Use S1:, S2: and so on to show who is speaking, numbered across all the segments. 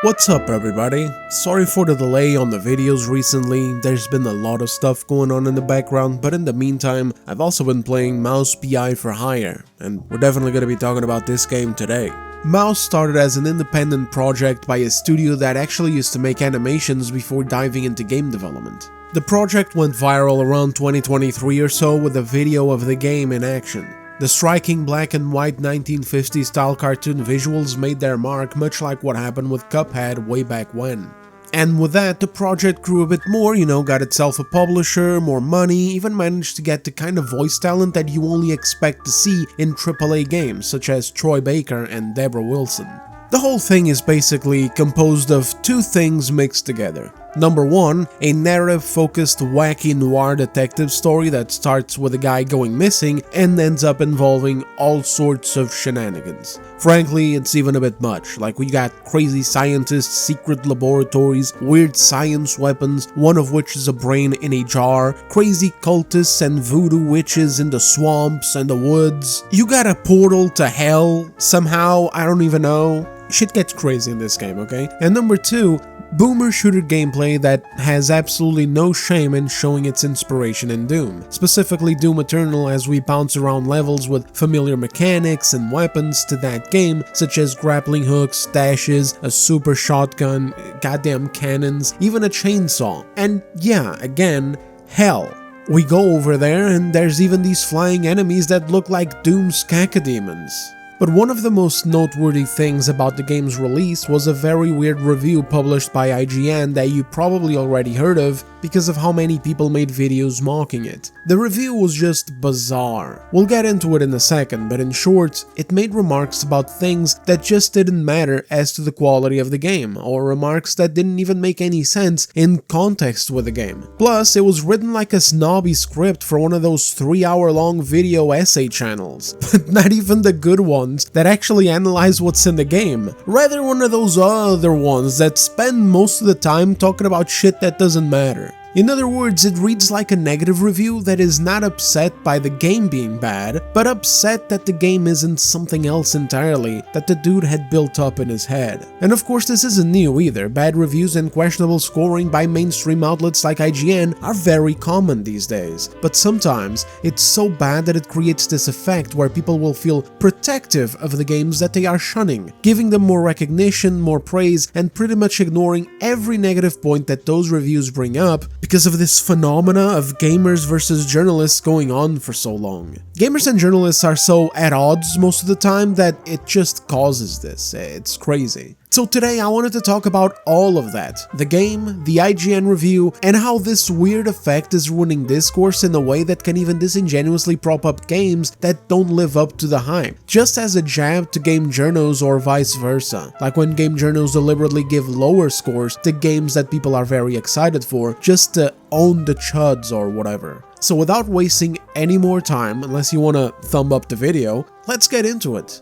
S1: What's up everybody? Sorry for the delay on the videos recently, there's been a lot of stuff going on in the background, but in the meantime, I've also been playing Mouse P.I for hire, and we're definitely going to be talking about this game today. Mouse started as an independent project by a studio that actually used to make animations before diving into game development. The project went viral around 2023 or so with a video of the game in action. The striking black and white 1950s style cartoon visuals made their mark, much like what happened with Cuphead way back when. And with that, the project grew a bit more, got itself a publisher, more money, even managed to get the kind of voice talent that you only expect to see in AAA games, such as Troy Baker and Deborah Wilson. The whole thing is basically composed of two things mixed together. Number one, a narrative-focused wacky noir detective story that starts with a guy going missing and ends up involving all sorts of shenanigans. Frankly, it's even a bit much, like we got crazy scientists, secret laboratories, weird science weapons, one of which is a brain in a jar, crazy cultists and voodoo witches in the swamps and the woods. You got a portal to hell, somehow, I don't even know. Shit gets crazy in this game, okay? And number two, boomer shooter gameplay that has absolutely no shame in showing its inspiration in Doom, specifically Doom Eternal, as we bounce around levels with familiar mechanics and weapons to that game, such as grappling hooks, dashes, a super shotgun, goddamn cannons, even a chainsaw. And yeah, again, hell. We go over there and there's even these flying enemies that look like Doom's cacodemons. But one of the most noteworthy things about the game's release was a very weird review published by IGN that you probably already heard of because of how many people made videos mocking it. The review was just bizarre. We'll get into it in a second, but in short, it made remarks about things that just didn't matter as to the quality of the game, or remarks that didn't even make any sense in context with the game. Plus, it was written like a snobby script for one of those 3-hour-long video essay channels, but not even the good ones that actually analyze what's in the game, rather one of those other ones that spend most of the time talking about shit that doesn't matter. In other words, it reads like a negative review that is not upset by the game being bad, but upset that the game isn't something else entirely that the dude had built up in his head. And of course this isn't new either, bad reviews and questionable scoring by mainstream outlets like IGN are very common these days, but sometimes it's so bad that it creates this effect where people will feel protective of the games that they are shunning, giving them more recognition, more praise, and pretty much ignoring every negative point that those reviews bring up because of this phenomena of gamers versus journalists going on for so long. Gamers and journalists are so at odds most of the time that it just causes this. It's crazy. So today I wanted to talk about all of that, the game, the IGN review, and how this weird effect is ruining Discourse in a way that can even disingenuously prop up games that don't live up to the hype, just as a jab to game journos or vice versa, like when game journos deliberately give lower scores to games that people are very excited for, just to own the chuds or whatever. So without wasting any more time, unless you want to thumb up the video, let's get into it.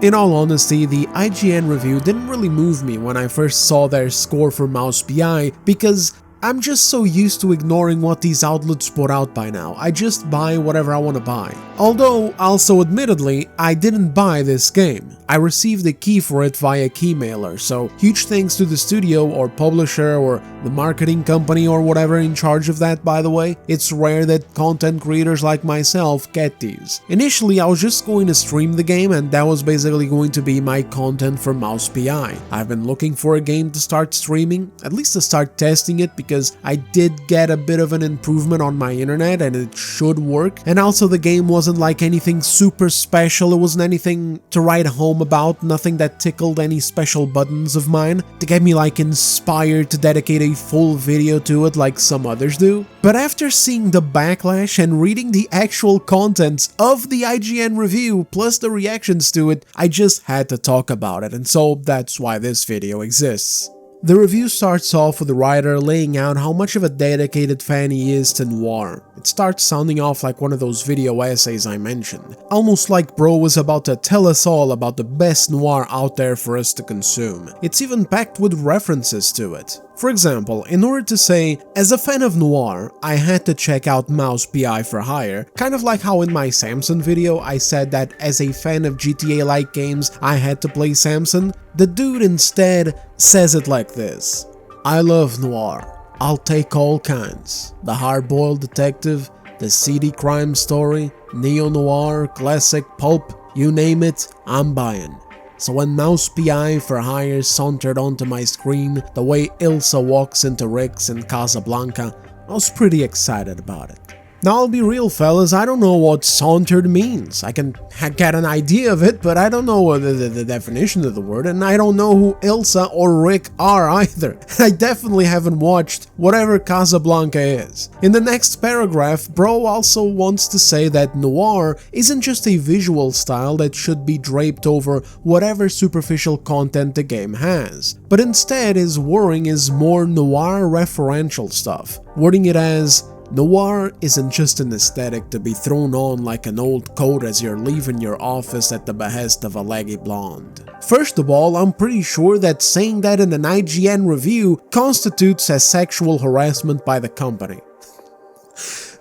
S1: In all honesty, the IGN review didn't really move me when I first saw their score for Mouse P.I because I'm just so used to ignoring what these outlets put out by now. I just buy whatever I want to buy. Although, also admittedly, I didn't buy this game. I received a key for it via Keymailer, so huge thanks to the studio or publisher or the marketing company or whatever in charge of that, by the way. It's rare that content creators like myself get these. Initially, I was just going to stream the game and that was basically going to be my content for Mouse P.I. I've been looking for a game to start streaming, at least to start testing it, because I did get a bit of an improvement on my internet and it should work, and also the game wasn't like anything super special, it wasn't anything to write home about, nothing that tickled any special buttons of mine to get me like inspired to dedicate a full video to it like some others do. But after seeing the backlash and reading the actual contents of the IGN review plus the reactions to it, I just had to talk about it, and so that's why this video exists. The review starts off with the writer laying out how much of a dedicated fan he is to noir. It starts sounding off like one of those video essays I mentioned, almost like bro was about to tell us all about the best noir out there for us to consume. It's even packed with references to it. For example, in order to say, as a fan of noir, I had to check out Mouse P.I for hire, kind of like how in my Samson video I said that as a fan of GTA-like games, I had to play Samson, the dude instead says it like this: I love noir. I'll take all kinds. The hard-boiled detective, the seedy crime story, neo-noir, classic pulp, you name it, I'm buying. So when Mouse P.I for hire sauntered onto my screen the way Ilsa walks into Rick's in Casablanca, I was pretty excited about it. Now I'll be real fellas, I don't know what sauntered means. I can get an idea of it, but I don't know the definition of the word, and I don't know who Ilsa or Rick are either. I definitely haven't watched whatever Casablanca is. In the next paragraph, bro also wants to say that noir isn't just a visual style that should be draped over whatever superficial content the game has, but instead his wording is more noir referential stuff, wording it as, noir isn't just an aesthetic to be thrown on like an old coat as you're leaving your office at the behest of a leggy blonde. First of all, I'm pretty sure that saying that in an IGN review constitutes as sexual harassment by the company.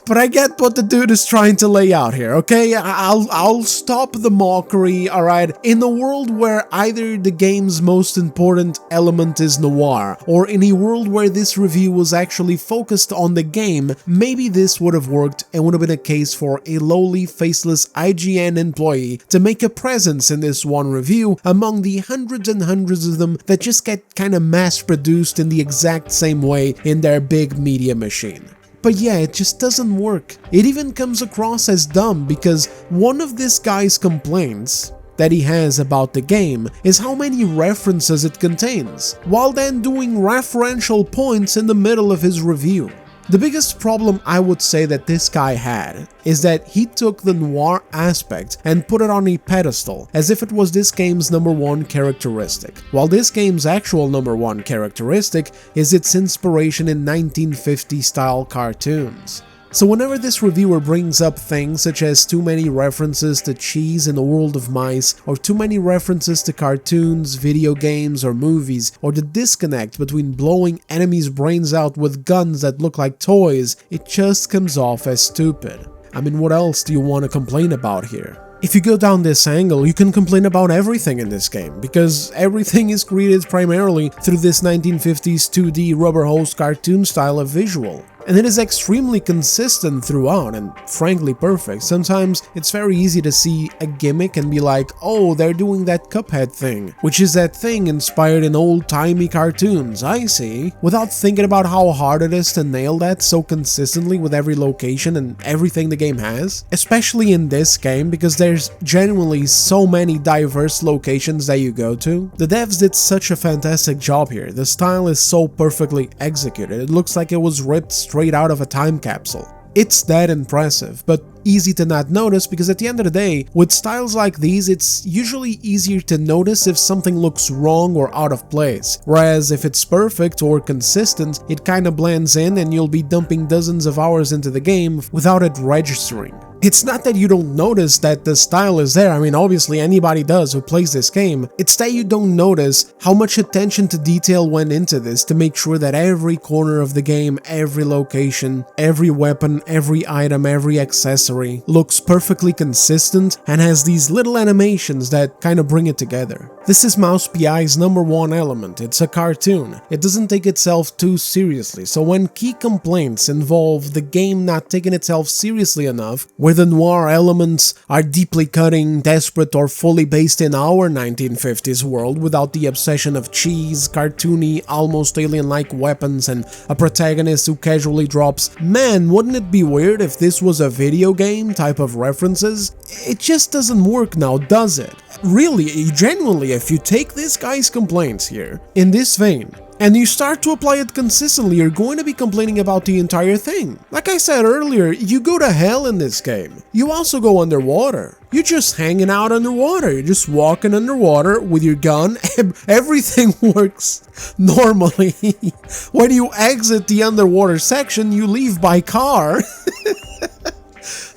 S1: But I get what the dude is trying to lay out here, okay? I'll stop the mockery, alright? In a world where either the game's most important element is noir, or in a world where this review was actually focused on the game, maybe this would have worked and would have been a case for a lowly, faceless IGN employee to make a presence in this one review among the hundreds and hundreds of them that just get kinda mass-produced in the exact same way in their big media machine. But yeah, it just doesn't work. It even comes across as dumb because one of this guy's complaints that he has about the game is how many references it contains, while then doing referential points in the middle of his review. The biggest problem I would say that this guy had is that he took the noir aspect and put it on a pedestal as if it was this game's #1 characteristic, while this game's actual #1 characteristic is its inspiration in 1950 style cartoons. So whenever this reviewer brings up things such as too many references to cheese in a world of mice, or too many references to cartoons, video games, or movies, or the disconnect between blowing enemies' brains out with guns that look like toys, it just comes off as stupid. I mean, what else do you want to complain about here? If you go down this angle, you can complain about everything in this game, because everything is created primarily through this 1950s 2D rubber hose cartoon style of visual. And it is extremely consistent throughout and frankly perfect. Sometimes it's very easy to see a gimmick and be like, oh, they're doing that Cuphead thing, which is that thing inspired in old-timey cartoons, I see, without thinking about how hard it is to nail that so consistently with every location and everything the game has. Especially in this game, because there's genuinely so many diverse locations that you go to. The devs did such a fantastic job here. The style is so perfectly executed. It looks like it was ripped straight out of a time capsule. It's that impressive, but easy to not notice because at the end of the day, with styles like these, it's usually easier to notice if something looks wrong or out of place, whereas if it's perfect or consistent, it kinda blends in and you'll be dumping dozens of hours into the game without it registering. It's not that you don't notice that the style is there, I mean obviously anybody does who plays this game, it's that you don't notice how much attention to detail went into this to make sure that every corner of the game, every location, every weapon, every item, every accessory looks perfectly consistent and has these little animations that kind of bring it together. This is Mouse P.I.'s #1 element, it's a cartoon. It doesn't take itself too seriously, so when key complaints involve the game not taking itself seriously enough, where the noir elements are deeply cutting, desperate, or fully based in our 1950s world without the obsession of cheese, cartoony, almost alien-like weapons, and a protagonist who casually drops, man, wouldn't it be weird if this was a video game type of references? It just doesn't work now, does it? Really, genuinely, if you take this guy's complaints here, in this vein, and you start to apply it consistently, you're going to be complaining about the entire thing. Like I said earlier, you go to hell in this game. You also go underwater. You're just hanging out underwater. You're just walking underwater with your gun. Everything works normally. When you exit the underwater section, you leave by car.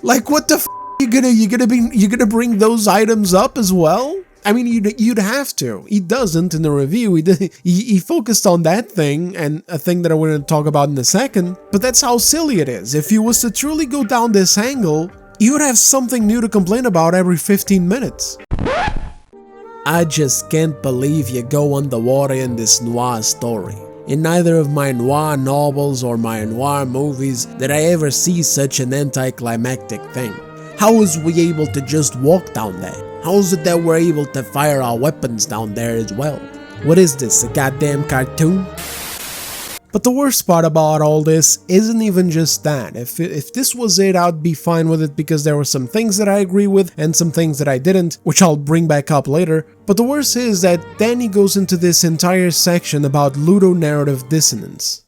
S1: Like what the f***? You gonna bring those items up as well? I mean, you'd have to. He doesn't in the review. He focused on that thing, and a thing that I want to talk about in a second, but that's how silly it is. If you was to truly go down this angle, you would have something new to complain about every 15 minutes. I just can't believe you go underwater in this noir story. In neither of my noir novels or my noir movies did I ever see such an anticlimactic thing. How was we able to just walk down there? How is it that we're able to fire our weapons down there as well? What is this, a goddamn cartoon? But the worst part about all this isn't even just that. If this was it, I'd be fine with it because there were some things that I agree with and some things that I didn't, which I'll bring back up later. But the worst is that then he goes into this entire section about ludonarrative dissonance.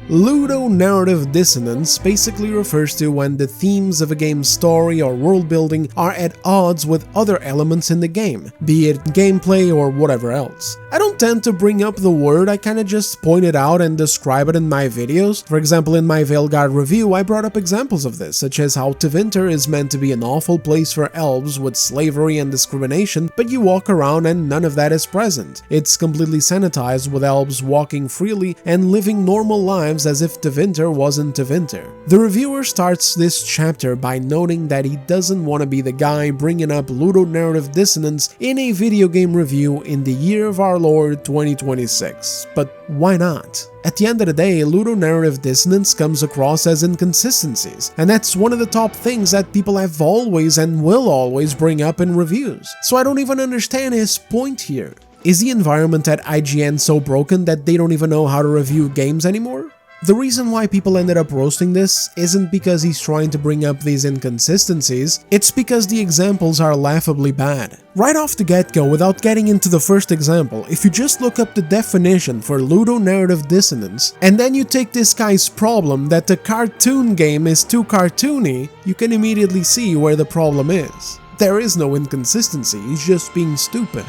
S1: Ludonarrative dissonance basically refers to when the themes of a game's story or world building are at odds with other elements in the game, be it gameplay or whatever else. I don't tend to bring up the word, I kinda just point it out and describe it in my videos. For example, in my Veilguard review, I brought up examples of this, such as how Tevinter is meant to be an awful place for elves with slavery and discrimination, but you walk around and none of that is present. It's completely sanitized with elves walking freely and living normal lives as if Tevinter wasn't Tevinter. The reviewer starts this chapter by noting that he doesn't want to be the guy bringing up ludonarrative dissonance in a video game review in the year of our Lord 2026, but why not? At the end of the day, ludonarrative dissonance comes across as inconsistencies, and that's one of the top things that people have always and will always bring up in reviews. So I don't even understand his point here. Is the environment at IGN so broken that they don't even know how to review games anymore? The reason why people ended up roasting this isn't because he's trying to bring up these inconsistencies, it's because the examples are laughably bad. Right off the get-go, without getting into the first example, if you just look up the definition for ludonarrative dissonance, and then you take this guy's problem that the cartoon game is too cartoony, you can immediately see where the problem is. There is no inconsistency, he's just being stupid.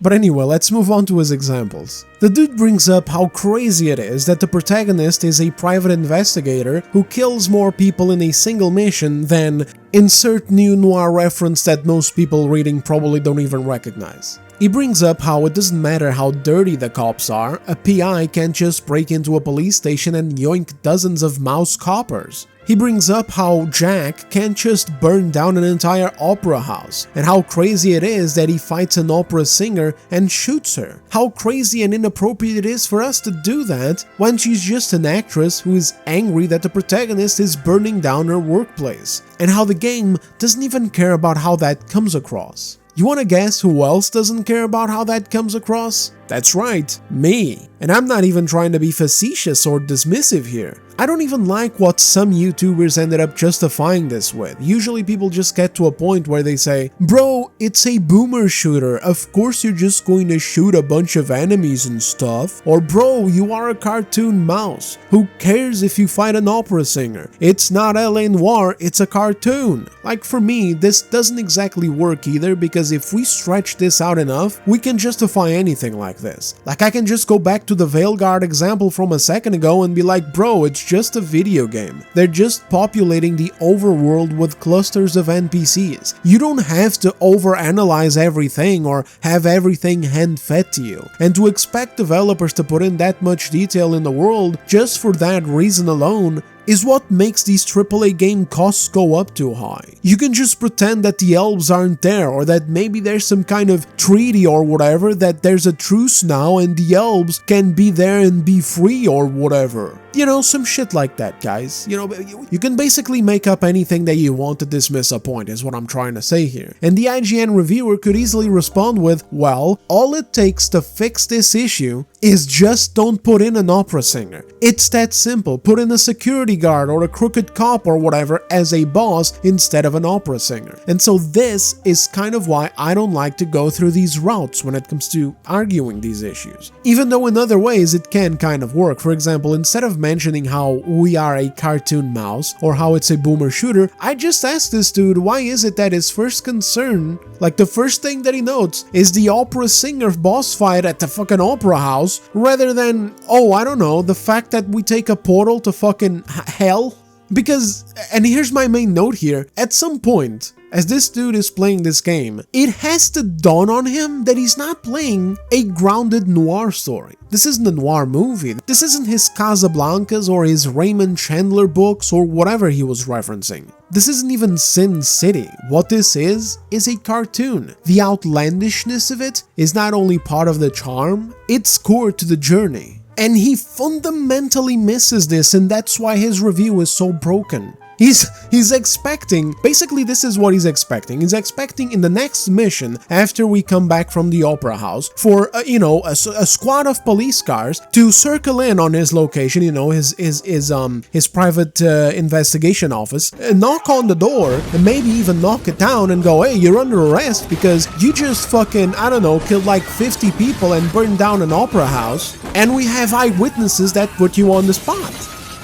S1: But anyway, let's move on to his examples. The dude brings up how crazy it is that the protagonist is a private investigator who kills more people in a single mission than insert new noir reference that most people reading probably don't even recognize. He brings up how it doesn't matter how dirty the cops are, a PI can't just break into a police station and yoink dozens of mouse coppers. He brings up how Jack can't just burn down an entire opera house, and how crazy it is that he fights an opera singer and shoots her. How crazy and inappropriate it is for us to do that when she's just an actress who is angry that the protagonist is burning down her workplace, and how the game doesn't even care about how that comes across. You wanna guess who else doesn't care about how that comes across? That's right, me. And I'm not even trying to be facetious or dismissive here. I don't even like what some YouTubers ended up justifying this with. Usually people just get to a point where they say, bro, it's a boomer shooter, of course you're just going to shoot a bunch of enemies and stuff. Or bro, you are a cartoon mouse. Who cares if you fight an opera singer? It's not LA Noire, it's a cartoon. Like for me, this doesn't exactly work either, because if we stretch this out enough, we can justify anything like this. Like I can just go back to the Veilguard example from a second ago and be like, bro, it's just a video game. They're just populating the overworld with clusters of NPCs. You don't have to overanalyze everything or have everything hand-fed to you. And to expect developers to put in that much detail in the world just for that reason alone is what makes these AAA game costs go up too high. You can just pretend that the elves aren't there, or that maybe there's some kind of treaty or whatever, that there's a truce now and the elves can be there and be free or whatever. You know, some shit like that, guys. You know, you can basically make up anything that you want to dismiss a point, is what I'm trying to say here. And the IGN reviewer could easily respond with, well, all it takes to fix this issue is just don't put in an opera singer. It's that simple. Put in a security guard or a crooked cop or whatever as a boss instead of an opera singer. And so this is kind of why I don't like to go through these routes when it comes to arguing these issues. Even though in other ways it can kind of work. For example, instead of mentioning how we are a cartoon mouse or how it's a boomer shooter, I just asked this dude why is it that his first concern, like the first thing that he notes, is the opera singer boss fight at the fucking opera house, rather than, oh, I don't know, the fact that we take a portal to fucking hell? Because, and here's my main note here, at some point, As this dude is playing this game, it has to dawn on him that he's not playing a grounded noir story. This isn't a noir movie. This isn't his Casablancas or his Raymond Chandler books or whatever he was referencing. This isn't even Sin City. What this is a cartoon. The outlandishness of it is not only part of the charm, it's core to the journey. And he fundamentally misses this, and that's why his review is so broken. He's expecting, basically this is what he's expecting. He's expecting in the next mission, after we come back from the opera house, for, a squad of police cars to circle in on his location, his private investigation office, knock on the door, and maybe even knock it down and go, hey, you're under arrest because you just fucking, I don't know, killed like 50 people and burned down an opera house, and we have eyewitnesses that put you on the spot.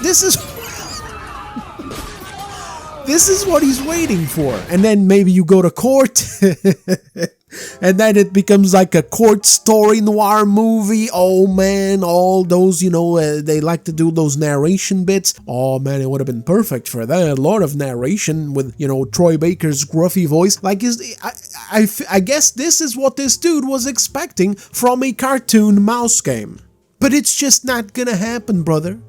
S1: This is what he's waiting for. And then maybe you go to court and then it becomes like a court story noir movie. Oh man, all those, they like to do those narration bits. Oh man, it would have been perfect for that. A lot of narration with, Troy Baker's gruffy voice. Like, I guess this is what this dude was expecting from a cartoon mouse game. But it's just not gonna happen, brother.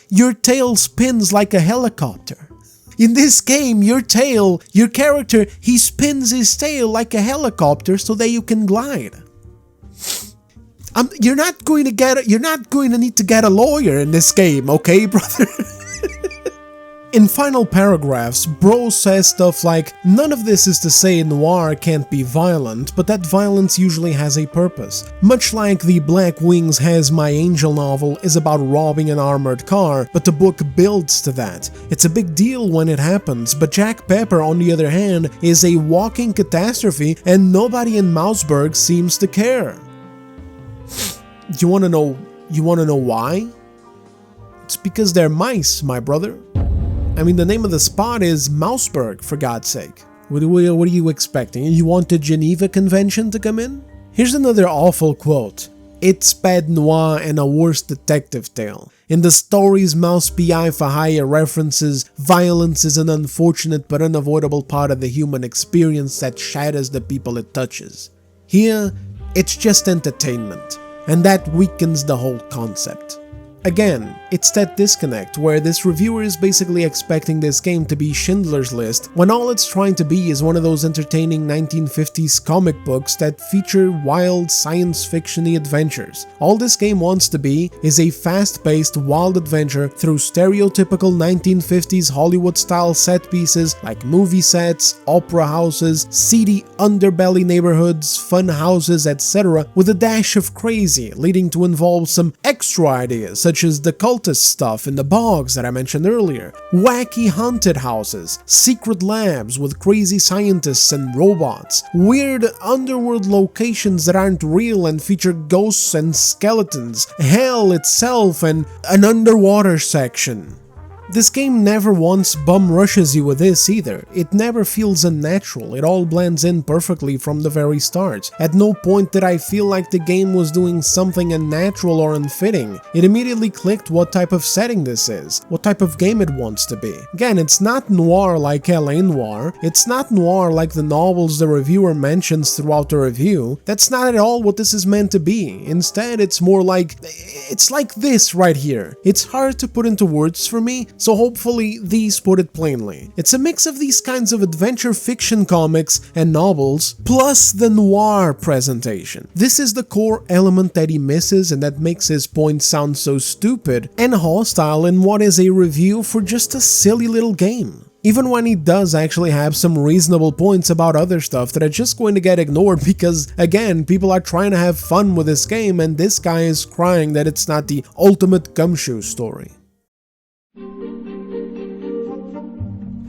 S1: Your tail spins like a helicopter. In this game, your character, he spins his tail like a helicopter so that you can glide. You're not going to need to get a lawyer in this game, okay, brother? In final paragraphs, Bro says stuff like, none of this is to say noir can't be violent, but that violence usually has a purpose. Much like the Black Wings Has My Angel novel is about robbing an armored car, but the book builds to that. It's a big deal when it happens, but Jack Pepper, on the other hand, is a walking catastrophe and nobody in Mouseburg seems to care. You wanna know why? It's because they're mice, my brother. I mean, the name of the spot is Mouseburg, for God's sake. What are you expecting? You want the Geneva Convention to come in? Here's another awful quote. It's bad noir and a worse detective tale. In the stories Mouse P.I. for hire references, violence is an unfortunate but unavoidable part of the human experience that shatters the people it touches. Here, it's just entertainment, and that weakens the whole concept. Again, it's that disconnect where this reviewer is basically expecting this game to be Schindler's List when all it's trying to be is one of those entertaining 1950s comic books that feature wild science fiction-y adventures. All this game wants to be is a fast-paced wild adventure through stereotypical 1950s Hollywood-style set pieces like movie sets, opera houses, seedy underbelly neighborhoods, fun houses, etc. with a dash of crazy, leading to involve some extra ideas such as the cultist stuff in the bogs that I mentioned earlier, wacky haunted houses, secret labs with crazy scientists and robots, weird underworld locations that aren't real and feature ghosts and skeletons, hell itself, and an underwater section. This game never once bum rushes you with this either. It never feels unnatural, it all blends in perfectly from the very start. At no point did I feel like the game was doing something unnatural or unfitting. It immediately clicked what type of setting this is, what type of game it wants to be. Again, it's not noir like LA Noire, it's not noir like the novels the reviewer mentions throughout the review. That's not at all what this is meant to be. Instead, it's more like, it's like this right here. It's hard to put into words for me, so hopefully these put it plainly. It's a mix of these kinds of adventure fiction comics and novels, plus the noir presentation. This is the core element that he misses and that makes his point sound so stupid and hostile in what is a review for just a silly little game. Even when he does actually have some reasonable points about other stuff that are just going to get ignored because, again, people are trying to have fun with this game and this guy is crying that it's not the ultimate gumshoe story.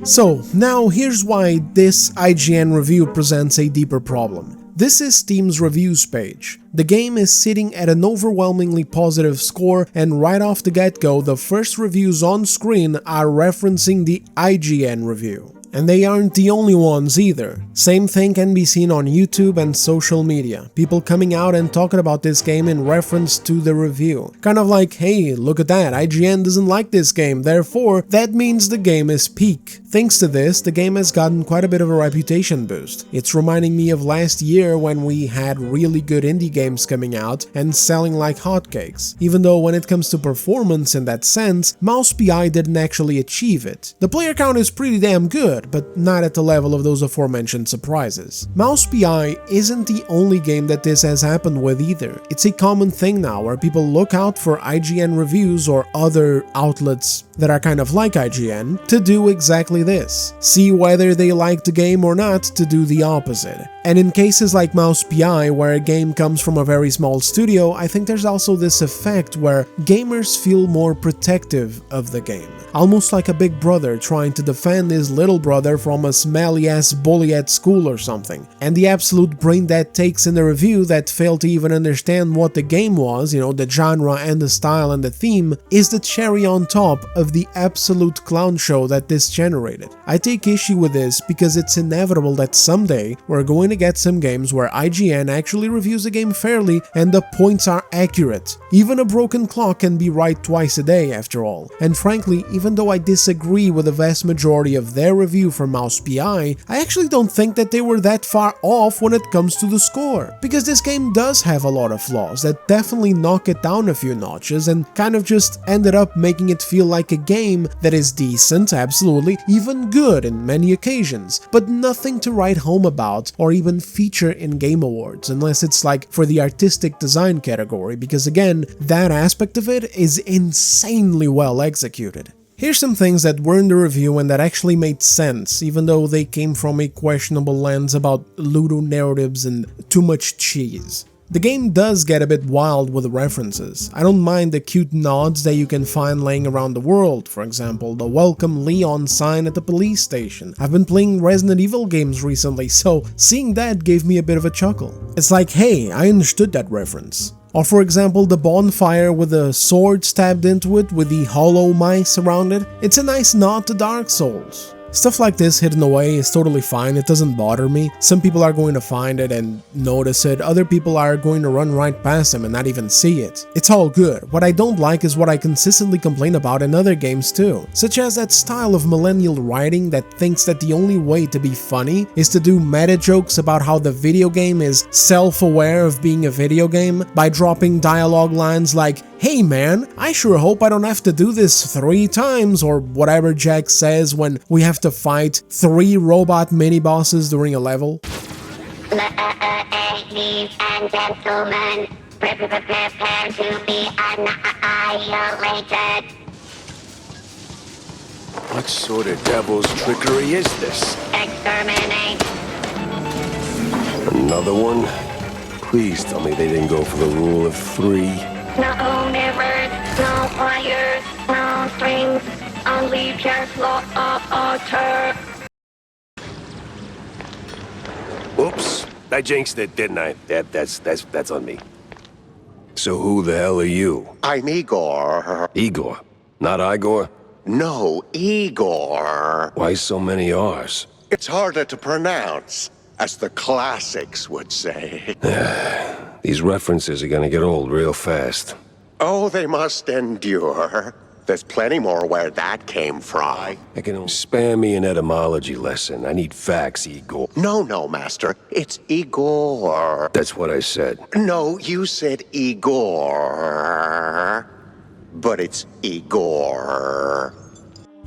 S1: So, now here's why this IGN review presents a deeper problem. This is Steam's reviews page. The game is sitting at an overwhelmingly positive score, and right off the get-go, the first reviews on screen are referencing the IGN review. And they aren't the only ones either. Same thing can be seen on YouTube and social media. People coming out and talking about this game in reference to the review. Kind of like, hey, look at that, IGN doesn't like this game, therefore that means the game is peak. Thanks to this, the game has gotten quite a bit of a reputation boost. It's reminding me of last year when we had really good indie games coming out and selling like hotcakes. Even though when it comes to performance in that sense, Mouse P.I didn't actually achieve it. The player count is pretty damn good, but not at the level of those aforementioned surprises. Mouse P.I isn't the only game that this has happened with either. It's a common thing now where people look out for IGN reviews or other outlets that are kind of like IGN to do exactly this. See whether they like the game or not to do the opposite. And in cases like Mouse P.I, where a game comes from a very small studio, I think there's also this effect where gamers feel more protective of the game. Almost like a big brother trying to defend his little brother from a smelly-ass bully at school or something. And the absolute brain dead takes in the review that failed to even understand what the game was, the genre and the style and the theme, is the cherry on top of the absolute clown show that this generated. I take issue with this because it's inevitable that someday we're going to get some games where IGN actually reviews a game fairly and the points are accurate. Even a broken clock can be right twice a day after all. And frankly, even though I disagree with the vast majority of their review for Mouse P.I, I actually don't think that they were that far off when it comes to the score. Because this game does have a lot of flaws that definitely knock it down a few notches and kind of just ended up making it feel like a game that is decent, absolutely, even good in many occasions, but nothing to write home about or even feature in Game Awards, unless it's like for the artistic design category, because again, that aspect of it is insanely well executed. Here's some things that were in the review and that actually made sense, even though they came from a questionable lens about Ludonarratives and too much cheese. The game does get a bit wild with the references. I don't mind the cute nods that you can find laying around the world, for example, the Welcome Leon sign at the police station. I've been playing Resident Evil games recently, so seeing that gave me a bit of a chuckle. It's like, hey, I understood that reference. Or for example, the bonfire with the sword stabbed into it with the hollow mice around it. It's a nice nod to Dark Souls. Stuff like this hidden away is totally fine, it doesn't bother me. Some people are going to find it and notice it, other people are going to run right past them and not even see it. It's all good. What I don't like is what I consistently complain about in other games too, such as that style of millennial writing that thinks that the only way to be funny is to do meta jokes about how the video game is self-aware of being a video game by dropping dialogue lines like, "Hey man, I sure hope I don't have to do this 3 times," or whatever Jack says when we have to fight 3 robot mini-bosses during a level.
S2: Ladies and gentlemen, prepare to be annihilated.
S3: What sort of devil's trickery is this?
S2: Exterminate.
S3: Another one? Please tell me they didn't go for the rule of 3.
S2: No mirrors, no wires, no strings, only pure slaughter.
S3: Oops, I jinxed it, didn't I? That's on me. So who the hell are you?
S4: I'm Igor.
S3: Igor, not Igor?
S4: No, Igor.
S3: Why so many R's?
S4: It's harder to pronounce, as the classics would say.
S3: These references are gonna get old real fast.
S4: Oh, they must endure. There's plenty more where that came from.
S3: I can only spare me an etymology lesson. I need facts, Igor.
S4: No, Master. It's Igor.
S3: That's what I said.
S4: No, you said Igor. But it's Igor.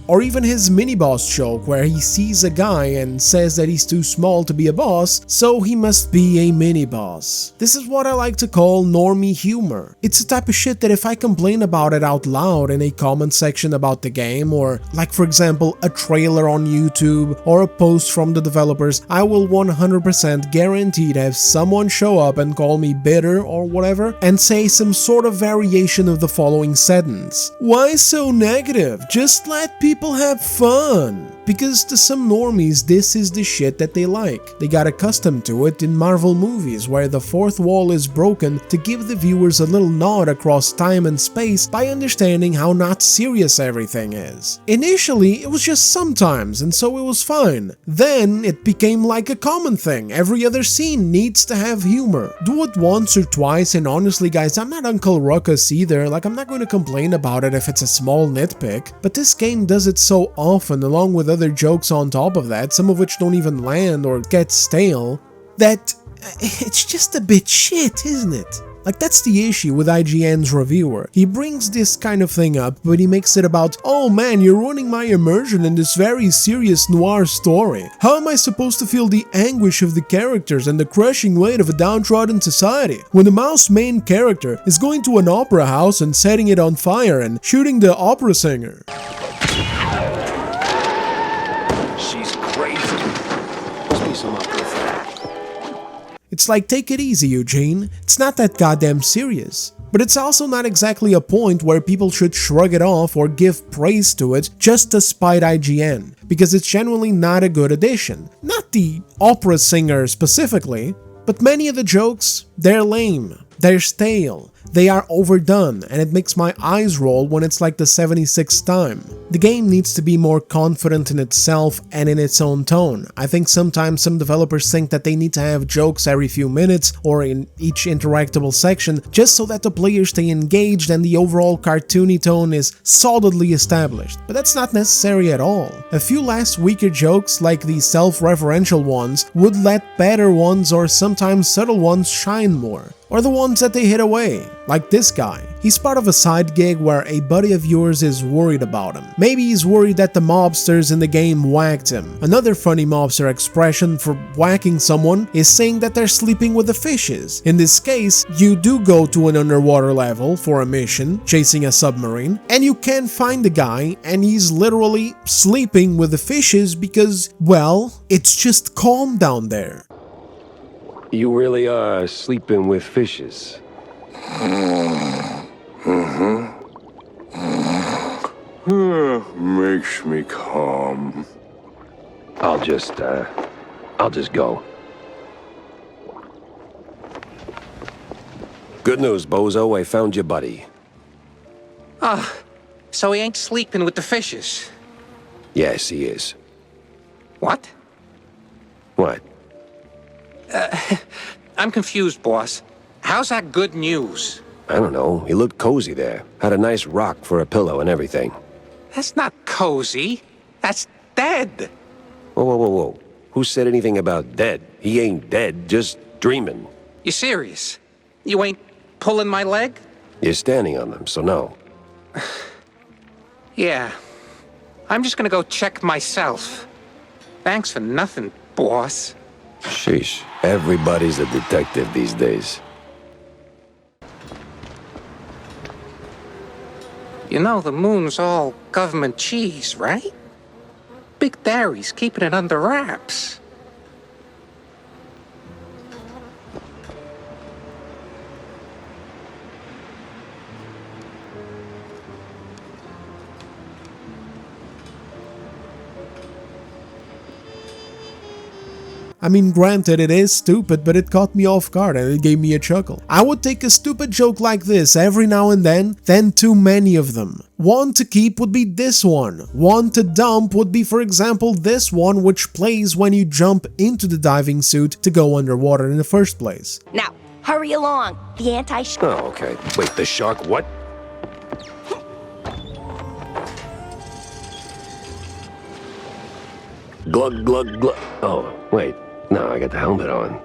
S1: Or even his mini-boss joke where he sees a guy and says that he's too small to be a boss, so he must be a mini-boss. This is what I like to call normie humor. It's the type of shit that if I complain about it out loud in a comment section about the game, or like for example a trailer on YouTube or a post from the developers, I will 100% guarantee to have someone show up and call me bitter or whatever and say some sort of variation of the following sentence. Why so negative? Just let people have fun. because to some normies this is the shit that they like. They got accustomed to it in Marvel movies, where the fourth wall is broken to give the viewers a little nod across time and space by understanding how not serious everything is. Initially it was just sometimes, and so it was fine. Then it became like a common thing. Every other scene needs to have humor. Do it once or twice, and honestly guys, I'm not Uncle Ruckus either, like I'm not going to complain about it if it's a small nitpick, but this game does it so often, along with other jokes on top of that, some of which don't even land or get stale, that it's just a bit shit, isn't it? Like, that's the issue with IGN's reviewer. He brings this kind of thing up, but he makes it about, oh man, you're ruining my immersion in this very serious noir story. How am I supposed to feel the anguish of the characters and the crushing weight of a downtrodden society when the mouse main character is going to an opera house and setting it on fire and shooting the opera singer?
S3: She's crazy. Must be some opera for that.
S1: It's like, take it easy, Eugene. It's not that goddamn serious. But it's also not exactly a point where people should shrug it off or give praise to it just to spite IGN, because it's genuinely not a good addition. Not the opera singer specifically, but many of the jokes, they're lame, they're stale, they are overdone, and it makes my eyes roll when it's like the 76th time. The game needs to be more confident in itself and in its own tone. I think sometimes some developers think that they need to have jokes every few minutes or in each interactable section just so that the players stay engaged and the overall cartoony tone is solidly established. But that's not necessary at all. A few less weaker jokes, like the self-referential ones, would let better ones or sometimes subtle ones shine more. Or the ones that they hid away, like this guy. He's part of a side gig where a buddy of yours is worried about him. Maybe he's worried that the mobsters in the game whacked him. Another funny mobster expression for whacking someone is saying that they're sleeping with the fishes. In this case, you do go to an underwater level for a mission, chasing a submarine, and you can find the guy and he's literally sleeping with the fishes because, well, it's just calm down there.
S3: You really are sleeping with fishes.
S4: Makes me calm.
S3: I'll just go. Good news, bozo. I found your buddy.
S5: So he ain't sleeping with the fishes?
S3: Yes, he is.
S5: What?
S3: What?
S5: I'm confused, boss. How's that good news?
S3: I don't know. He looked cozy there. Had a nice rock for a pillow and everything.
S5: That's not cozy. That's dead.
S3: Whoa. Who said anything about dead? He ain't dead, just dreaming.
S5: You serious? You ain't pulling my leg?
S3: You're standing on them, so no.
S5: Yeah. I'm just gonna go check myself. Thanks for nothing, boss.
S3: Sheesh. Everybody's a detective these days.
S5: You know the moon's all government cheese, right? Big Dairy's keeping it under wraps.
S1: I mean, granted, it is stupid, but it caught me off guard and it gave me a chuckle. I would take a stupid joke like this every now and then too many of them. One to keep would be this one. One to dump would be, for example, this one, which plays when you jump into the diving suit to go underwater in the first place.
S6: Now, hurry along. The
S3: Oh, okay. Wait, the shark what? Glug, glug, glug. Oh, wait. No, I got the helmet on.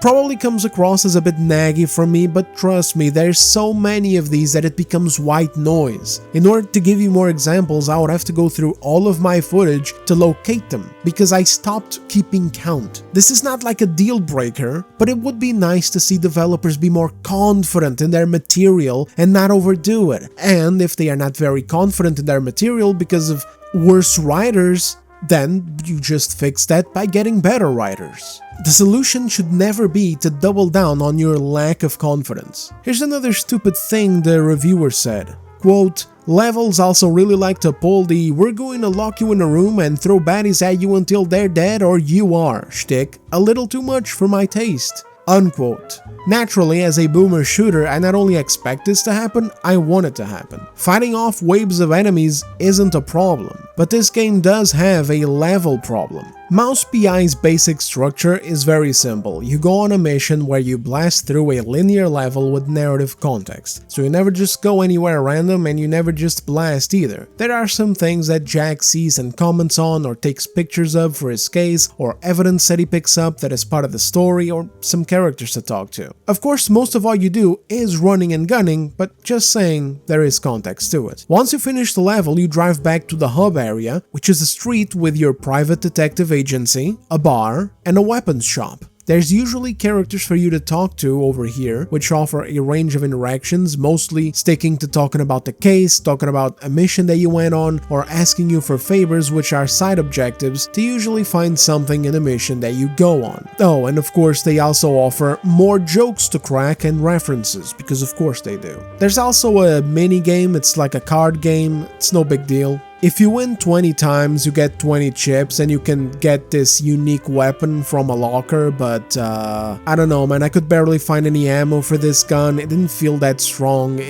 S1: Probably comes across as a bit naggy from me, but trust me, there's so many of these that it becomes white noise. In order to give you more examples, I would have to go through all of my footage to locate them, because I stopped keeping count. This is not like a deal breaker, but it would be nice to see developers be more confident in their material and not overdo it. And if they are not very confident in their material because of worse writers, then you just fix that by getting better writers. The solution should never be to double down on your lack of confidence. Here's another stupid thing the reviewer said. Quote, levels also really like to pull the "we're going to lock you in a room and throw baddies at you until they're dead or you are" shtick a little too much for my taste. Unquote. Naturally, as a boomer shooter, I not only expect this to happen, I want it to happen. Fighting off waves of enemies isn't a problem, but this game does have a level problem. Mouse P.I.'s basic structure is very simple. You go on a mission where you blast through a linear level with narrative context. So you never just go anywhere random and you never just blast either. There are some things that Jack sees and comments on or takes pictures of for his case, or evidence that he picks up that is part of the story, or some characters to talk to. Of course, most of all you do is running and gunning, but just saying, there is context to it. Once you finish the level, you drive back to the hub area, which is a street with your private detective agency, a bar, and a weapons shop. There's usually characters for you to talk to over here, which offer a range of interactions, mostly sticking to talking about the case, talking about a mission that you went on, or asking you for favors, which are side objectives to usually find something in the mission that you go on. Oh, and of course they also offer more jokes to crack and references, because of course they do. There's also a mini game, it's like a card game, it's no big deal. If you win 20 times, you get 20 chips and you can get this unique weapon from a locker, but I don't know, man, I could barely find any ammo for this gun. It didn't feel that strong.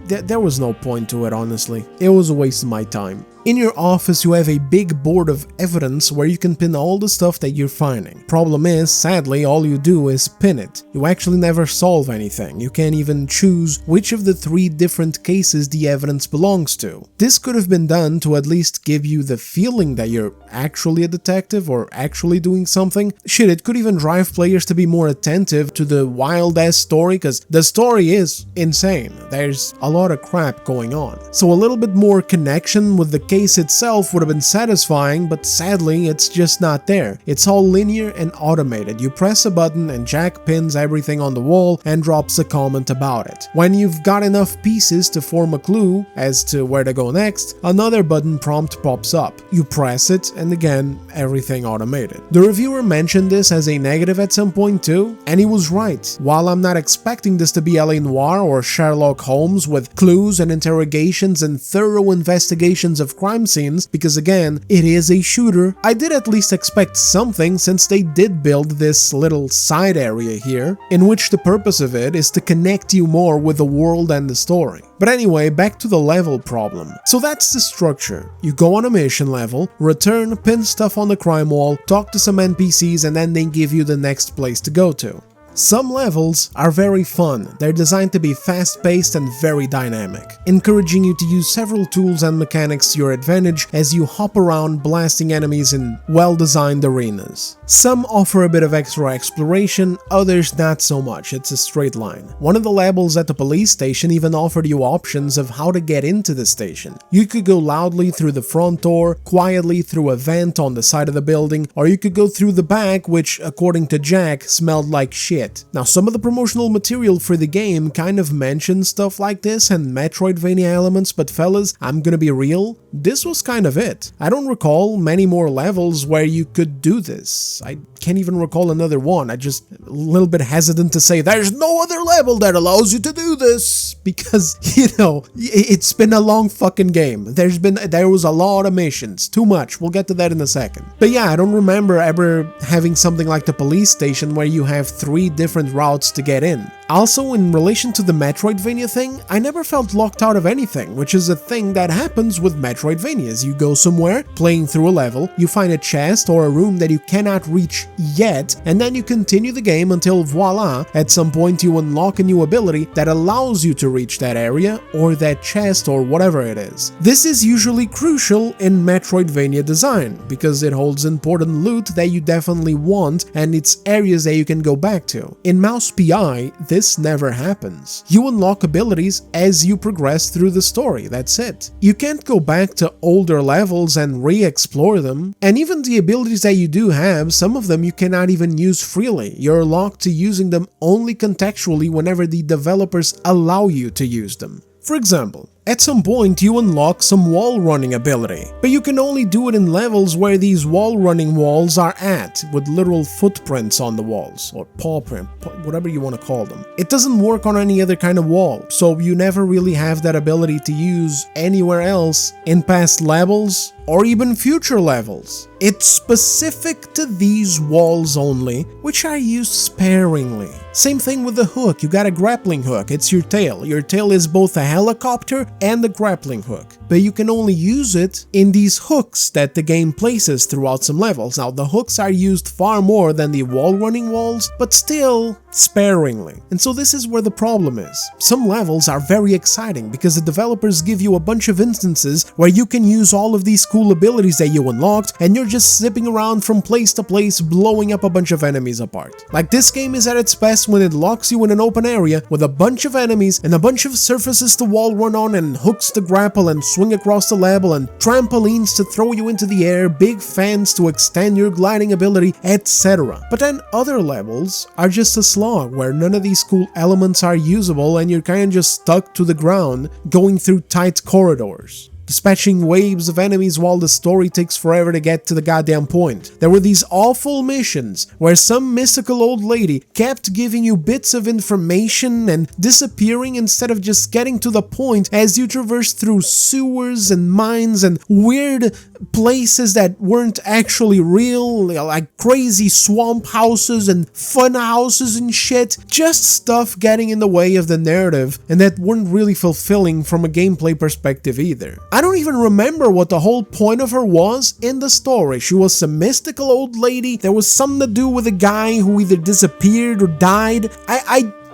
S1: There was no point to it, honestly. It was a waste of my time. In your office, you have a big board of evidence where you can pin all the stuff that you're finding. Problem is, sadly, all you do is pin it. You actually never solve anything. You can't even choose which of the 3 different cases the evidence belongs to. This could have been done to at least give you the feeling that you're actually a detective or actually doing something. Shit, it could even drive players to be more attentive to the wild-ass story, because the story is insane. There's a lot of crap going on. So a little bit more connection with the case itself would have been satisfying, but sadly it's just not there. It's all linear and automated. You press a button and Jack pins everything on the wall and drops a comment about it. When you've got enough pieces to form a clue as to where to go next, another button prompt pops up. You press it and again, everything automated. The reviewer mentioned this as a negative at some point too, and he was right. While I'm not expecting this to be LA Noire or Sherlock Holmes with clues and interrogations and thorough investigations of crime scenes, because again, it is a shooter, I did at least expect something, since they did build this little side area here, in which the purpose of it is to connect you more with the world and the story. But anyway, back to the level problem. So that's the structure. You go on a mission level, return, pin stuff on the crime wall, talk to some NPCs, and then they give you the next place to go to. Some levels are very fun. They're designed to be fast-paced and very dynamic, encouraging you to use several tools and mechanics to your advantage as you hop around blasting enemies in well-designed arenas. Some offer a bit of extra exploration, others not so much, it's a straight line. One of the levels at the police station even offered you options of how to get into the station. You could go loudly through the front door, quietly through a vent on the side of the building, or you could go through the back, which, according to Jack, smelled like shit. Now, some of the promotional material for the game kind of mentions stuff like this and Metroidvania elements, but fellas, I'm gonna be real, this was kind of it. I don't recall many more levels where you could do this. I can't even recall another one. I just a little bit hesitant to say there's no other level that allows you to do this, because, you know, it's been a long fucking game. There was a lot of missions, too much. We'll get to that in a second. But yeah, I don't remember ever having something like the police station where you have 3 different routes to get in. Also, in relation to the Metroidvania thing, I never felt locked out of anything, which is a thing that happens with Metroidvanias. You go somewhere, playing through a level, you find a chest or a room that you cannot reach yet, and then you continue the game until voila, at some point you unlock a new ability that allows you to reach that area or that chest or whatever it is. This is usually crucial in Metroidvania design, because it holds important loot that you definitely want and it's areas that you can go back to. In Mouse P.I, this never happens. You unlock abilities as you progress through the story, that's it. You can't go back to older levels and re-explore them, and even the abilities that you do have, some of them you cannot even use freely. You're locked to using them only contextually whenever the developers allow you to use them. For example, At some point you unlock some wall running ability, but you can only do it in levels where these wall running walls are at, with literal footprints on the walls, or paw print, whatever you want to call them. It doesn't work on any other kind of wall, so you never really have that ability to use anywhere else in past levels or even future levels. It's specific to these walls only, which are used sparingly. Same thing with the hook, you got a grappling hook, it's your tail. Your tail is both a helicopter and a grappling hook, but you can only use it in these hooks that the game places throughout some levels. Now the hooks are used far more than the wall running walls, but still sparingly. And so this is where the problem is. Some levels are very exciting because the developers give you a bunch of instances where you can use all of these cool abilities that you unlocked, and you're just zipping around from place to place blowing up a bunch of enemies apart. Like, this game is at its best when it locks you in an open area with a bunch of enemies and a bunch of surfaces to wall run on and hooks to grapple and swing across the level and trampolines to throw you into the air, big fans to extend your gliding ability, etc. But then other levels are just a slog where none of these cool elements are usable and you're kinda just stuck to the ground going through tight corridors, dispatching waves of enemies while the story takes forever to get to the goddamn point. There were these awful missions where some mystical old lady kept giving you bits of information and disappearing instead of just getting to the point as you traverse through sewers and mines and weird places that weren't actually real, like crazy swamp houses and fun houses and shit. Just stuff getting in the way of the narrative and that weren't really fulfilling from a gameplay perspective either. I don't even remember what the whole point of her was in the story. She was some mystical old lady. There was something to do with a guy who either disappeared or died.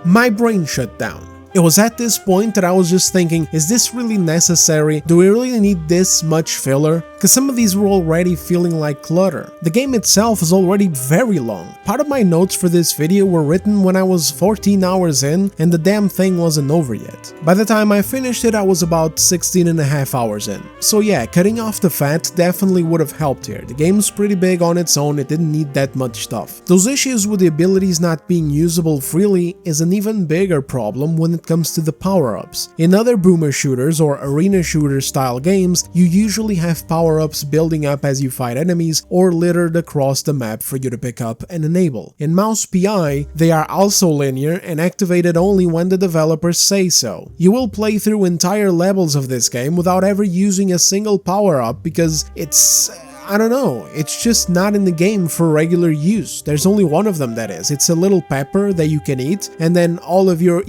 S1: My brain shut down. It was at this point that I was just thinking, is this really necessary? Do we really need this much filler? Because some of these were already feeling like clutter. The game itself is already very long. Part of my notes for this video were written when I was 14 hours in and the damn thing wasn't over yet. By the time I finished it, I was about 16.5 hours in. So yeah, cutting off the fat definitely would have helped here. The game's pretty big on its own, it didn't need that much stuff. Those issues with the abilities not being usable freely is an even bigger problem when it comes to the power-ups. In other boomer shooters or arena shooter style games, you usually have power-ups building up as you fight enemies or littered across the map for you to pick up and enable. In Mouse P.I, they are also linear and activated only when the developers say so. You will play through entire levels of this game without ever using a single power-up because I don't know, it's just not in the game for regular use. There's only one of them, that is. It's a little pepper that you can eat, and then all of your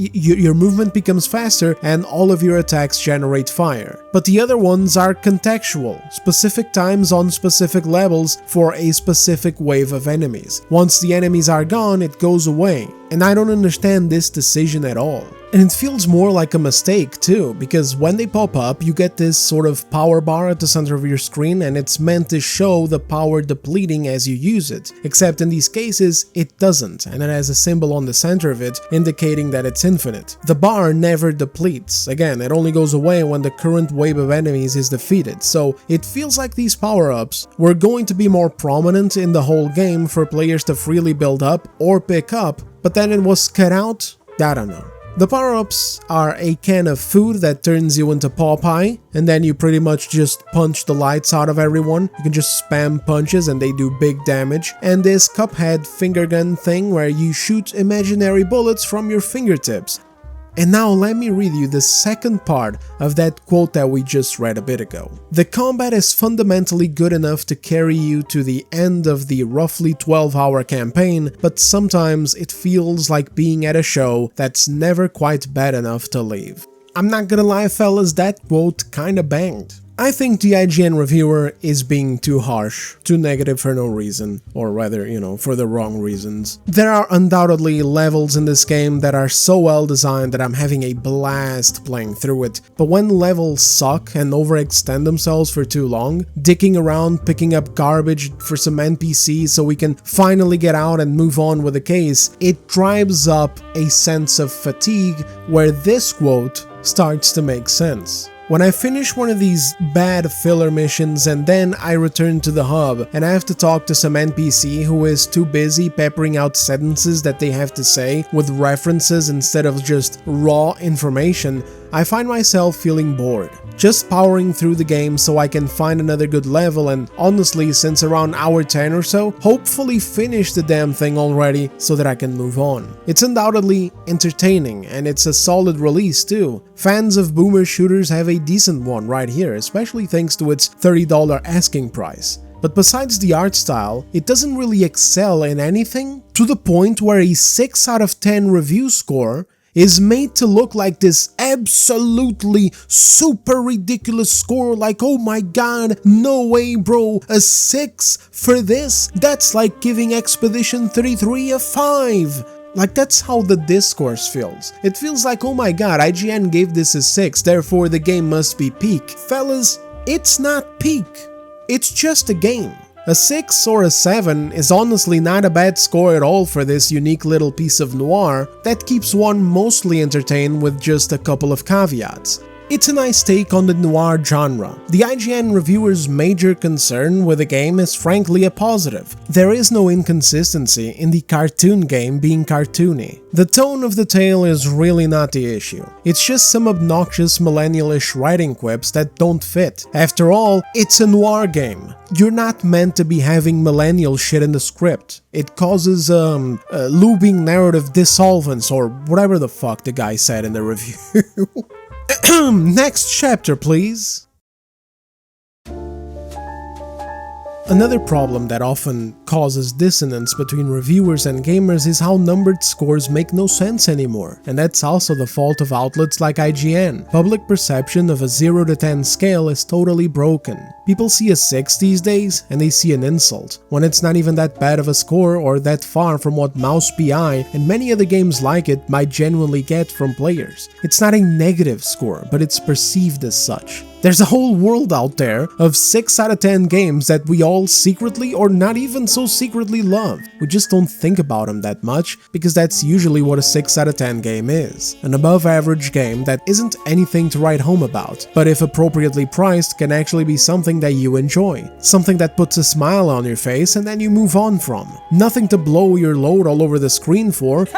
S1: movement becomes faster and all of your attacks generate fire. But the other ones are contextual, specific times on specific levels for a specific wave of enemies. Once the enemies are gone, it goes away. And I don't understand this decision at all. And it feels more like a mistake too, because when they pop up, you get this sort of power bar at the center of your screen and it's meant to show the power depleting as you use it. Except in these cases, it doesn't, and it has a symbol on the center of it indicating that it's infinite. The bar never depletes. Again, it only goes away when the current wave of enemies is defeated, so it feels like these power-ups were going to be more prominent in the whole game for players to freely build up or pick up, but then it was cut out? I don't know. The power-ups are a can of food that turns you into Popeye, and then you pretty much just punch the lights out of everyone. You can just spam punches and they do big damage. And this Cuphead finger gun thing where you shoot imaginary bullets from your fingertips. And now let me read you the second part of that quote that we just read a bit ago. The combat is fundamentally good enough to carry you to the end of the roughly 12-hour campaign, but sometimes it feels like being at a show that's never quite bad enough to leave. I'm not gonna lie, fellas, that quote kinda banged. I think the IGN reviewer is being too harsh, too negative for no reason, or rather, for the wrong reasons. There are undoubtedly levels in this game that are so well designed that I'm having a blast playing through it, but when levels suck and overextend themselves for too long, dicking around picking up garbage for some NPCs so we can finally get out and move on with the case, it drives up a sense of fatigue where this quote starts to make sense. When I finish one of these bad filler missions and then I return to the hub and I have to talk to some NPC who is too busy peppering out sentences that they have to say with references instead of just raw information, I find myself feeling bored. Just powering through the game so I can find another good level and honestly, since around hour 10 or so, hopefully finish the damn thing already so that I can move on. It's undoubtedly entertaining and it's a solid release too. Fans of boomer shooters have a decent one right here, especially thanks to its $30 asking price. But besides the art style, it doesn't really excel in anything, to the point where a 6 out of 10 review score is made to look like this absolutely super ridiculous score, like oh my god, no way bro, a 6 for this? That's like giving Expedition 33 a 5! Like that's how the Discourse feels. It feels like oh my god, IGN gave this a 6, therefore the game must be peak. Fellas, it's not peak, it's just a game. A 6 or a 7 is honestly not a bad score at all for this unique little piece of noir that keeps one mostly entertained with just a couple of caveats. It's a nice take on the noir genre. The IGN reviewers' major concern with the game is frankly a positive. There is no inconsistency in the cartoon game being cartoony. The tone of the tale is really not the issue. It's just some obnoxious millennial-ish writing quips that don't fit. After all, it's a noir game. You're not meant to be having millennial shit in the script. It causes looping narrative dissonance or whatever the fuck the guy said in the review. Next chapter, please. Another problem that often causes dissonance between reviewers and gamers is how numbered scores make no sense anymore, and that's also the fault of outlets like IGN. Public perception of a 0 to 10 scale is totally broken. People see a 6 these days and they see an insult, when it's not even that bad of a score or that far from what Mouse P.I and many other games like it might genuinely get from players. It's not a negative score, but it's perceived as such. There's a whole world out there of 6 out of 10 games that we all secretly or not even so secretly love. We just don't think about them that much because that's usually what a 6 out of 10 game is. An above average game that isn't anything to write home about, but if appropriately priced can actually be something that you enjoy. Something that puts a smile on your face and then you move on from. Nothing to blow your load all over the screen for.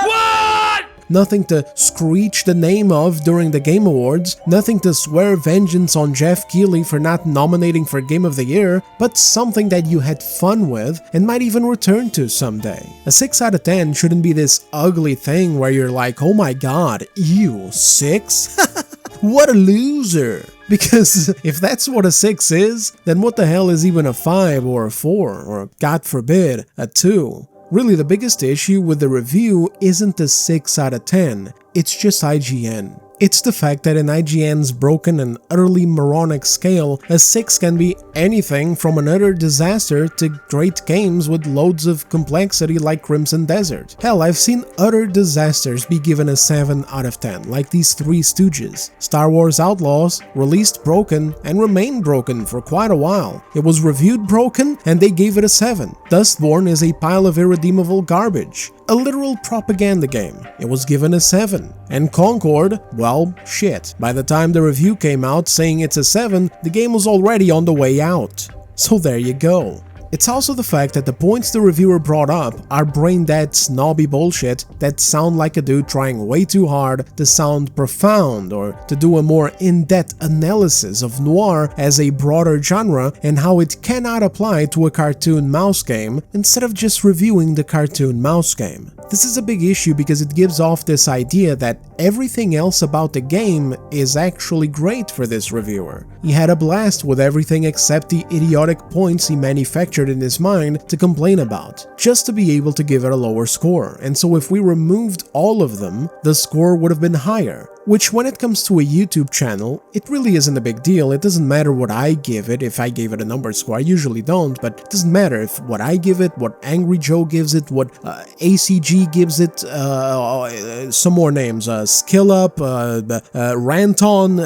S1: Nothing to screech the name of during the Game Awards, nothing to swear vengeance on Jeff Keighley for not nominating for Game of the Year, but something that you had fun with and might even return to someday. A 6 out of 10 shouldn't be this ugly thing where you're like, oh my god, ew, 6? What a loser! Because if that's what a 6 is, then what the hell is even a 5 or a 4 or, God forbid, a 2? Really, the biggest issue with the review isn't the 6 out of 10, it's just IGN. It's the fact that in IGN's broken and utterly moronic scale, a 6 can be anything from an utter disaster to great games with loads of complexity like Crimson Desert. Hell, I've seen utter disasters be given a 7 out of 10, like these Three Stooges. Star Wars Outlaws released broken and remained broken for quite a while. It was reviewed broken and they gave it a 7. Dustborn is a pile of irredeemable garbage. A literal propaganda game. It was given a 7. And Concord, well, shit. By the time the review came out saying it's a 7, the game was already on the way out. So there you go. It's also the fact that the points the reviewer brought up are brain-dead snobby bullshit that sound like a dude trying way too hard to sound profound or to do a more in-depth analysis of noir as a broader genre and how it cannot apply to a cartoon mouse game instead of just reviewing the cartoon mouse game. This is a big issue because it gives off this idea that everything else about the game is actually great for this reviewer. He had a blast with everything except the idiotic points he manufactured in his mind to complain about, just to be able to give it a lower score, and so if we removed all of them, the score would have been higher. Which when it comes to a YouTube channel, it really isn't a big deal. It doesn't matter what I give it, if I gave it a numbered score, I usually don't, but it doesn't matter if what I give it, what Angry Joe gives it, what ACG gives it, some more names, Skill Up, Ranton,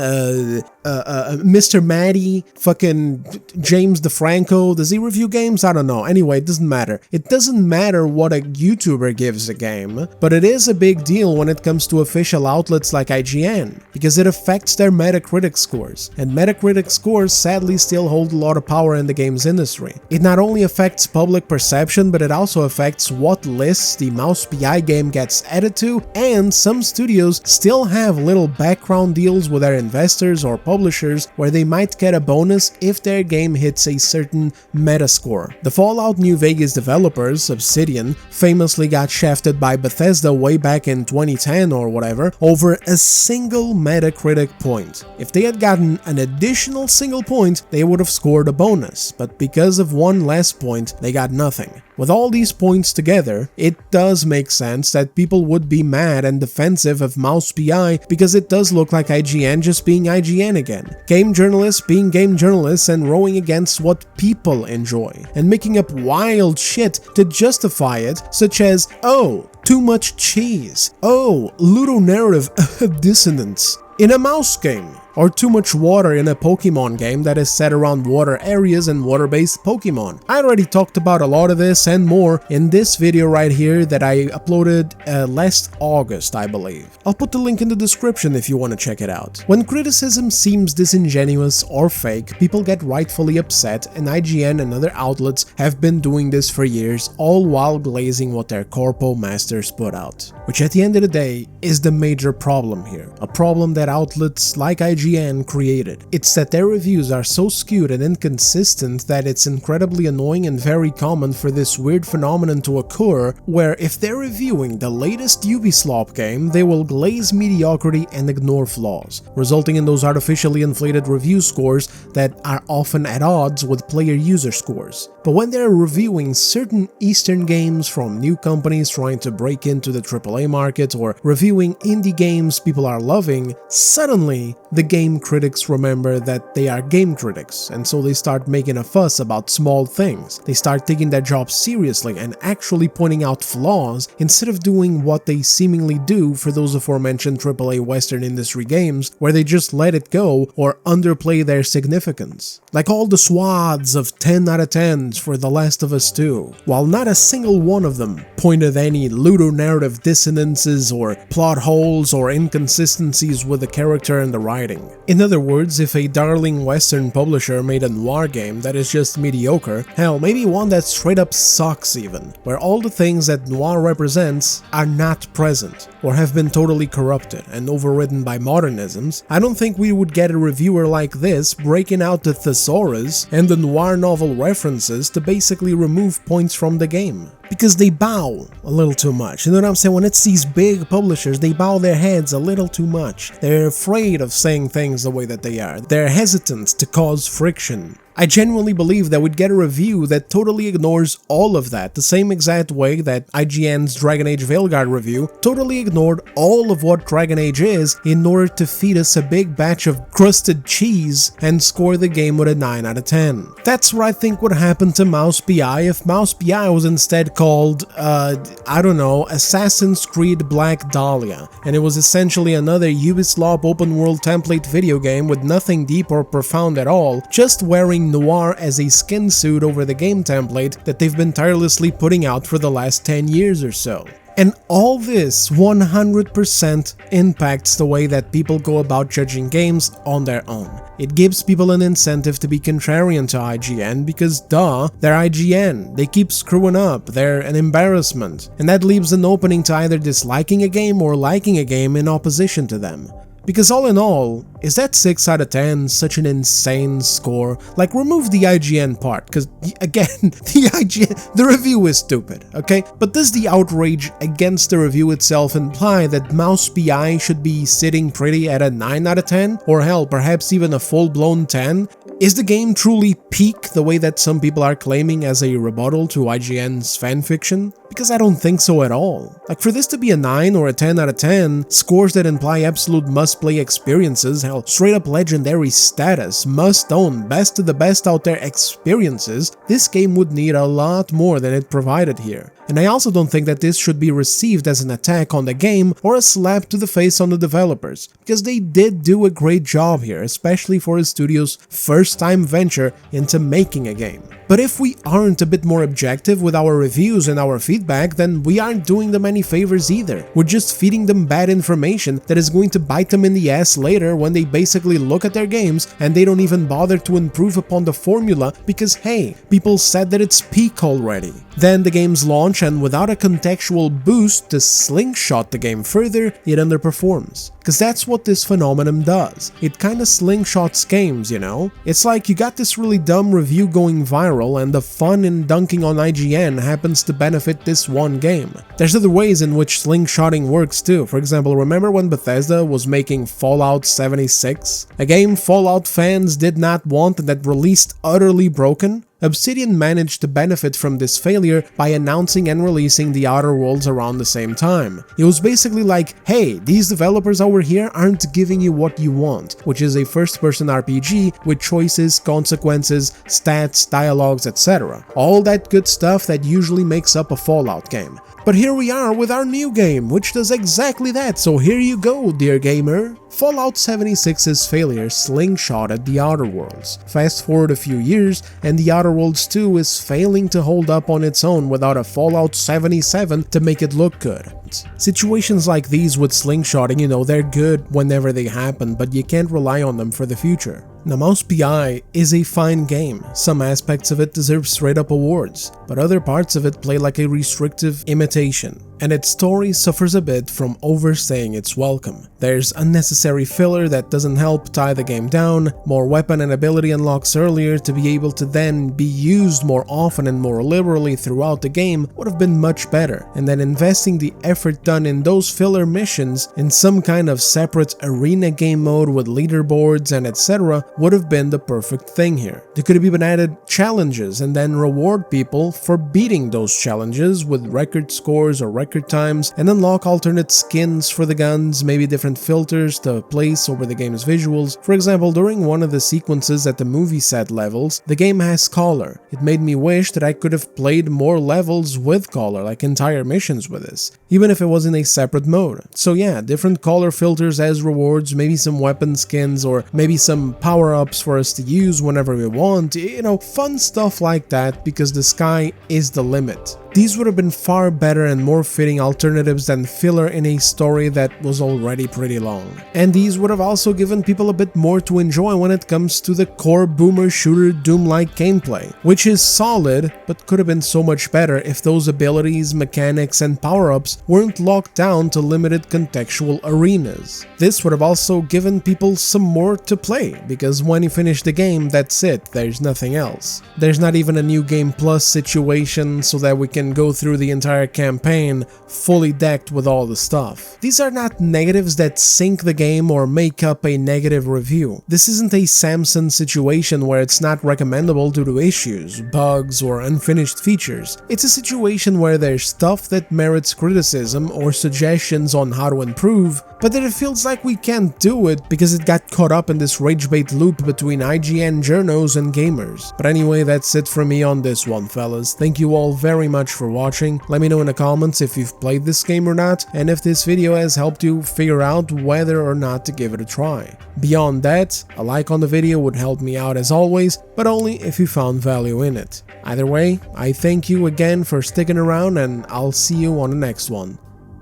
S1: Mr. Matty, fucking James DeFranco, does he review games? I don't know. Anyway, it doesn't matter. It doesn't matter what a YouTuber gives a game, but it is a big deal when it comes to official outlets like IGN, because it affects their Metacritic scores, and Metacritic scores sadly still hold a lot of power in the games industry. It not only affects public perception, but it also affects what lists the Mouse P.I game gets added to, and some studios still have little background deals with their investors or publishers where they might get a bonus if their game hits a certain metascore. The Fallout New Vegas developers, Obsidian, famously got shafted by Bethesda way back in 2010 or whatever over a single Metacritic point. If they had gotten an additional single point, they would have scored a bonus, but because of one less point, they got nothing. With all these points together, it does make sense that people would be mad and defensive of Mouse P.I because it does look like IGN just being IGN again. Game journalists being game journalists and rowing against what people enjoy, and making up wild shit to justify it, such as, oh, too much cheese, oh, Ludonarrative Dissonance in a mouse game, or too much water in a Pokemon game that is set around water areas and water-based Pokemon. I already talked about a lot of this and more in this video right here that I uploaded last August, I believe. I'll put the link in the description if you want to check it out. When criticism seems disingenuous or fake, people get rightfully upset, and IGN and other outlets have been doing this for years, all while glazing what their corpo masters put out. Which at the end of the day is the major problem here. A problem that outlets like IGN created. It's that their reviews are so skewed and inconsistent that it's incredibly annoying and very common for this weird phenomenon to occur, where if they're reviewing the latest Ubisoft game, they will glaze mediocrity and ignore flaws, resulting in those artificially inflated review scores that are often at odds with player user scores. But when they're reviewing certain Eastern games from new companies trying to break into the AAA market, or reviewing indie games people are loving, suddenly the game critics remember that they are game critics, and so they start making a fuss about small things. They start taking their job seriously and actually pointing out flaws instead of doing what they seemingly do for those aforementioned AAA Western industry games, where they just let it go or underplay their significance. Like all the swaths of 10 out of 10s for The Last of Us 2, while not a single one of them pointed any ludonarrative dissonances or plot holes or inconsistencies with the character and the writing. In other words, if a darling Western publisher made a noir game that is just mediocre, hell, maybe one that straight up sucks even, where all the things that noir represents are not present, or have been totally corrupted and overridden by modernisms, I don't think we would get a reviewer like this breaking out the thesaurus and the noir novel references to basically remove points from the game. Because they bow a little too much. You know what I'm saying? When it's these big publishers, they bow their heads a little too much. They're afraid of saying things the way that they are. They're hesitant to cause friction. I genuinely believe that we'd get a review that totally ignores all of that, the same exact way that IGN's Dragon Age Veilguard review totally ignored all of what Dragon Age is in order to feed us a big batch of crusted cheese and score the game with a 9 out of 10. That's what I think would happen to Mouse P.I if Mouse P.I was instead called, I don't know, Assassin's Creed Black Dahlia, and it was essentially another Ubisoft open world template video game with nothing deep or profound at all, just wearing noir as a skin suit over the game template that they've been tirelessly putting out for the last 10 years or so. And all this 100% impacts the way that people go about judging games on their own. It gives people an incentive to be contrarian to IGN because, duh, they're IGN, they keep screwing up, they're an embarrassment, and that leaves an opening to either disliking a game or liking a game in opposition to them. Because all in all, is that 6 out of 10 such an insane score? Like, remove the IGN part, because again, the review is stupid, okay? But does the outrage against the review itself imply that Mouse P.I should be sitting pretty at a 9 out of 10? Or hell, perhaps even a full-blown 10? Is the game truly peak the way that some people are claiming as a rebuttal to IGN's fanfiction? Because I don't think so at all. Like, for this to be a 9 or a 10 out of 10, scores that imply absolute must-play experiences, hell, straight up legendary status, must own, best of the best out there experiences, this game would need a lot more than it provided here. And I also don't think that this should be received as an attack on the game or a slap to the face on the developers, because they did do a great job here, especially for a studio's first time venture into making a game. But if we aren't a bit more objective with our reviews and our feedback, then we aren't doing them any favors either. We're just feeding them bad information that is going to bite them in the ass later when they basically look at their games and they don't even bother to improve upon the formula because hey, people said that it's peak already. Then the games launch and without a contextual boost to slingshot the game further, it underperforms. Because that's what this phenomenon does. It kinda slingshots games, you know? It's like you got this really dumb review going viral and the fun in dunking on IGN happens to benefit this one game. There's other ways in which slingshotting works too. For example, remember when Bethesda was making Fallout 76? A game Fallout fans did not want and that released utterly broken? Obsidian managed to benefit from this failure by announcing and releasing The Outer Worlds around the same time. It was basically like, hey, these developers over here aren't giving you what you want, which is a first-person RPG with choices, consequences, stats, dialogues, etc. All that good stuff that usually makes up a Fallout game. But here we are with our new game, which does exactly that, so here you go, dear gamer. Fallout 76's failure slingshotted The Outer Worlds. Fast forward a few years, and The Outer Worlds 2 is failing to hold up on its own without a Fallout 77 to make it look good. Situations like these with slingshotting, you know, they're good whenever they happen, but you can't rely on them for the future. Now, Mouse P.I is a fine game. Some aspects of it deserve straight-up awards, but other parts of it play like a restrictive imitation, and its story suffers a bit from overstaying its welcome. There's unnecessary filler that doesn't help tie the game down, more weapon and ability unlocks earlier to be able to then be used more often and more liberally throughout the game would have been much better, and then investing the effort done in those filler missions in some kind of separate arena game mode with leaderboards and etc. would have been the perfect thing here. There could have even added challenges and then reward people for beating those challenges with record scores or record times and unlock alternate skins for the guns, maybe different filters to place over the game's visuals. For example, during one of the sequences at the movie set levels, the game has color. It made me wish that I could have played more levels with color, like entire missions with this, even if it was in a separate mode. So yeah, different color filters as rewards, maybe some weapon skins or maybe some power-ups for us to use whenever we want, you know, fun stuff like that, because the sky is the limit. These would have been far better and more fitting alternatives than filler in a story that was already pretty long. And these would have also given people a bit more to enjoy when it comes to the core boomer shooter Doom-like gameplay, which is solid, but could have been so much better if those abilities, mechanics, and power-ups weren't locked down to limited contextual arenas. This would have also given people some more to play, because when you finish the game, that's it, there's nothing else. There's not even a new game plus situation so that we can go through the entire campaign fully decked with all the stuff. These are not negatives that sink the game or make up a negative review. This isn't a Samson situation where it's not recommendable due to issues, bugs, or unfinished features. It's a situation where there's stuff that merits criticism or suggestions on how to improve, but that it feels like we can't do it because it got caught up in this ragebait loop between IGN journos and gamers. But anyway, that's it from me on this one, fellas. Thank you all very much for watching. Let me know in the comments if you've played this game or not, and if this video has helped you figure out whether or not to give it a try. Beyond that, a like on the video would help me out as always, but only if you found value in it. Either way, I thank you again for sticking around, and I'll see you on the next one.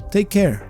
S1: Take care.